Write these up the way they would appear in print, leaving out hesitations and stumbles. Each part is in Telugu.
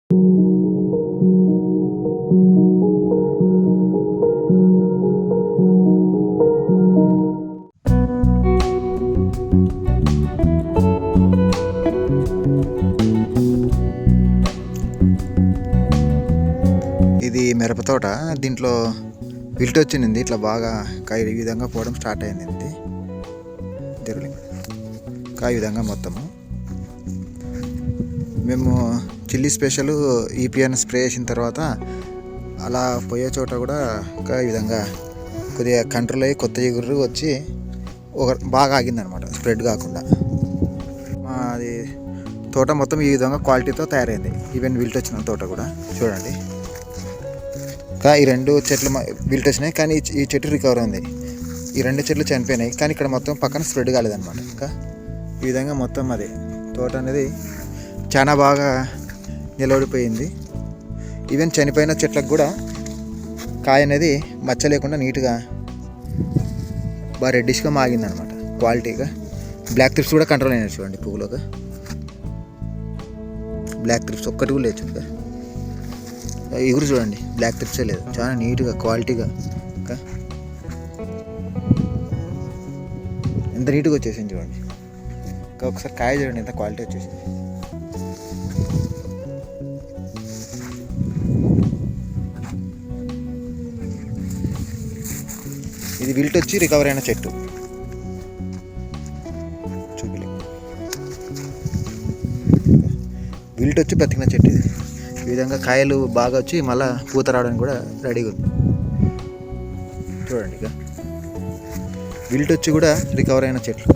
ఇది మిరప తోట. దీంట్లో విల్ట్ వచ్చింది. ఇట్లా బాగా కాయ ఈ విధంగా పోవడం స్టార్ట్ అయింది. కాయ ఈ విధంగా మొత్తము. మేము చిల్లీ స్పెషల్ ఈపీఎన్ స్ప్రే చేసిన తర్వాత అలా పోయే చోట కూడా ఈ విధంగా కొద్దిగా కంట్రోల్ అయ్యి కొత్త చిగురు వచ్చి బాగా ఆగిందనమాట, స్ప్రెడ్ కాకుండా. అది తోట మొత్తం ఈ విధంగా క్వాలిటీతో తయారైంది. ఈవెన్ విల్ట్ వచ్చిన తోట కూడా చూడండి. ఈ రెండు చెట్లు విల్ట్ వచ్చినాయి, కానీ ఈ చెట్టు రికవర్ ఉంది. ఈ రెండు చెట్లు చనిపోయినాయి, కానీ ఇక్కడ మొత్తం పక్కన స్ప్రెడ్ కాలేదన్నమాట. ఇంకా ఈ విధంగా మొత్తం అది తోట అనేది చాలా బాగా నిలబడిపోయింది. ఈవెన్ చనిపోయిన చెట్లకు కూడా కాయ అనేది మచ్చ లేకుండా నీట్గా బాగా రెడ్డిష్గా మాగింది అనమాట, క్వాలిటీగా. బ్లాక్ త్రిప్స్ కూడా కంట్రోల్ అయినాయి చూడండి. పువ్వులోగా బ్లాక్ త్రిప్స్ ఒక్కటి కూడా లేదు చూడగా. ఎగురు చూడండి, బ్లాక్ త్రిప్సే లేదు. చాలా నీట్గా క్వాలిటీగా ఇంకా ఎంత నీట్గా వచ్చేసింది చూడండి. ఇంకా ఒకసారి కాయ చూడండి ఎంత క్వాలిటీ వచ్చేసింది. ఇది విల్ట్ వచ్చి రికవర్ అయిన చెట్టు. చూపిలే, విల్ట్ వచ్చి బతికిన చెట్టు ఇది. ఈ విధంగా కాయలు బాగా వచ్చి మళ్ళీ పూత రావడానికి కూడా రెడీగా ఉంది చూడండి. ఇక విల్ట్ వచ్చి కూడా రికవర్ అయిన చెట్లు.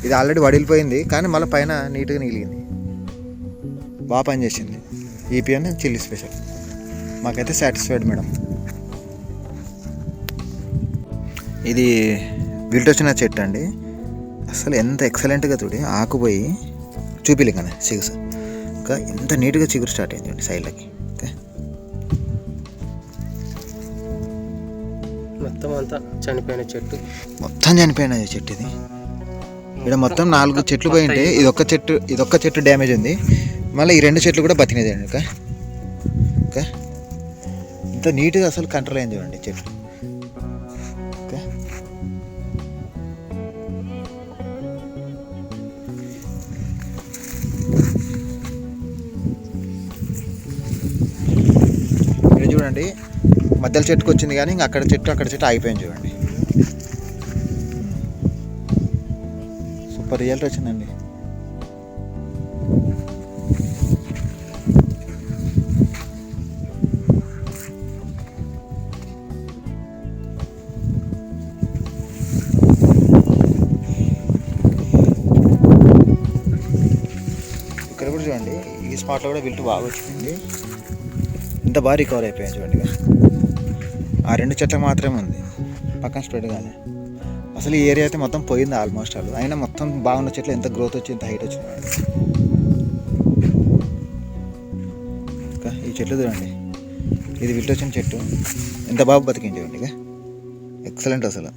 ఇది ఆల్రెడీ వడిలిపోయింది, కానీ మళ్ళీ పైన నీట్గా నీలిగింది. బాగా పనిచేసింది ఈపీఎన్ చిల్లీ స్పెషల్. మాకైతే సాటిస్ఫైడ్ మేడం. ఇది విల్ట్ వచ్చిన చెట్టు అండి. అసలు ఎంత ఎక్సలెంట్గా చూడి ఆకుపోయి చూపిలే కానీ చిగురు ఇంకా ఎంత నీట్గా చిగురు స్టార్ట్ అయింది అండి సైడ్లకి. ఓకే, మొత్తం అంతా చనిపోయిన చెట్టు, మొత్తం చనిపోయిన చెట్టు ఇది. ఇక్కడ మొత్తం 4 చెట్లు పోయి ఉంటే ఇదొక్క చెట్టు డ్యామేజ్ ఉంది. మళ్ళీ ఈ 2 చెట్లు కూడా బతికినది అండి. ఓకే ఓకే, ఇంత నీట్గా అసలు కంట్రోల్ అయింది చూడండి చెట్లు. ఓకే, ఇక్కడ చూడండి, మధ్యలో చెట్టుకు వచ్చింది కానీ ఇంకా అక్కడ చెట్టు ఆగిపోయింది చూడండి. సూపర్ రిజల్ట్ వచ్చిందండి. ఇక్కడ కూడా చూడండి, ఈ స్పాట్లో కూడా విల్ట్ బాగా వచ్చింది. ఇంత బాగా రికవర్ అయిపోయాయి చూడండి. ఆ 2 చెట్లకు మాత్రమే ఉంది, పక్కన స్ప్రెడ్ కానీ. అసలు ఈ ఏరియా అయితే మొత్తం పోయింది ఆల్మోస్ట్ ఆల్. అయినా మొత్తం బాగున్న చెట్లు ఎంత గ్రోత్ వచ్చింది, ఎంత హైట్ వచ్చింది. ఇంకా ఈ చెట్లు చూడండి, ఇది విల్ట్ వచ్చిన చెట్టు ఎంత బాగా బతికింది చూడండి. ఇక ఎక్సలెంట్ అసలు.